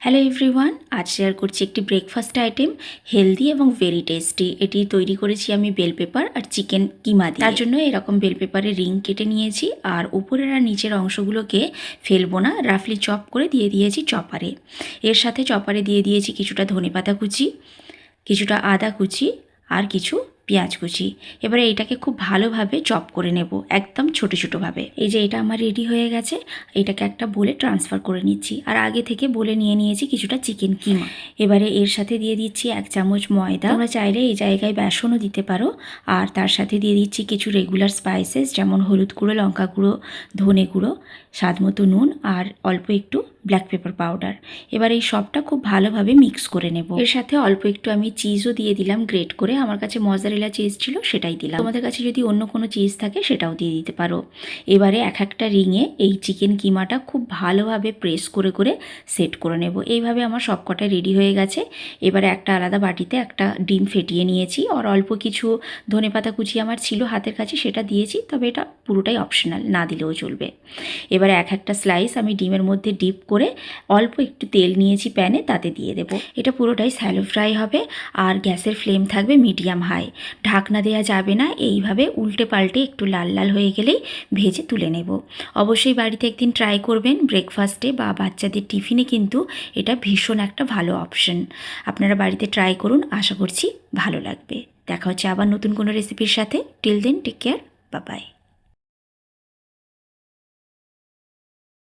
Hello everyone, আজ share করছি একটি ব্রেকফাস্ট আইটেম, হেলদি এবং ভেরি টেস্টি। এটি তৈরি করেছি আমি বেল পেপার আর চিকেন কিমা দিয়ে। তার জন্য এরকম বেল পেপারের রিং কেটে নিয়েছি আর উপরের আর নিচের অংশগুলোকে ফেলবো না, রাফলি চপ করে দিয়ে দিয়েছি চপারে। এর সাথে চপারে দিয়ে দিয়েছি কিছুটা ধনেপাতা কুচি, কিছুটা আদা কুচি আর কিছু পেঁয়াজ কুচি। এবারে এটাকে খুব ভালোভাবে চপ করে নেব, একদম ছোটো ছোটোভাবে। এই যে এটা আমার রেডি হয়ে গেছে, এটাকে একটা বোলে ট্রান্সফার করে নিচ্ছি। আর আগে থেকে বলে নিয়ে নিয়েছি কিছুটা চিকেন কিমা। এবারে এর সাথে দিয়ে দিচ্ছি 1 চামচ ময়দা, তোমরা চাইলে এই জায়গায় বেসনও দিতে পারো। আর তার সাথে দিয়ে দিচ্ছি কিছু রেগুলার স্পাইসেস, যেমন হলুদ গুঁড়ো, লঙ্কা গুঁড়ো, ধনে গুঁড়ো, স্বাদ মতো নুন আর অল্প একটু ব্ল্যাক পেপার পাউডার। এবার এই সবটা খুব ভালোভাবে মিক্স করে নেব। এর সাথে অল্প একটু আমি চিজও দিয়ে দিলাম গ্রেট করে। আমার কাছে মজারেলা চিজ ছিল, সেটাই দিলাম। তোমাদের কাছে যদি অন্য কোনো চিজ থাকে সেটাও দিয়ে দিতে পারো। এবারে এক একটা রিংয়ে এই চিকেন কিমাটা খুব ভালোভাবে প্রেস করে করে সেট করে নেব। এইভাবে আমার সবকটা রেডি হয়ে গেছে। এবারে একটা আলাদা বাটিতে একটা ডিম ফেটিয়ে নিয়েছি আর অল্প কিছু ধনেপাতা কুচি আমার ছিল হাতের কাছে, সেটা দিয়েছি। তবে এটা পুরোটাই অপশনাল, না দিলেও চলবে। এবারে এক একটা স্লাইস আমি ডিমের মধ্যে ডিপ করে অল্প একটু তেল নিয়েছি প্যানে, তাতে দিয়ে দেব। এটা পুরোটাই স্যালো ফ্রাই হবে আর গ্যাসের ফ্লেম থাকবে মিডিয়াম হাই। ঢাকনা দেওয়া যাবে না। এইভাবে উল্টে পাল্টে একটু লাল লাল হয়ে গেলেই ভেজে তুলে নেব। অবশ্যই বাড়িতে একদিন ট্রাই করবেন, ব্রেকফাস্টে বা বাচ্চাদের টিফিনে কিন্তু এটা ভীষণ একটা ভালো অপশন। আপনারা বাড়িতে ট্রাই করুন, আশা করছি ভালো লাগবে। দেখা হচ্ছে আবার নতুন কোনো রেসিপির সাথে। Till then, take care, bye by.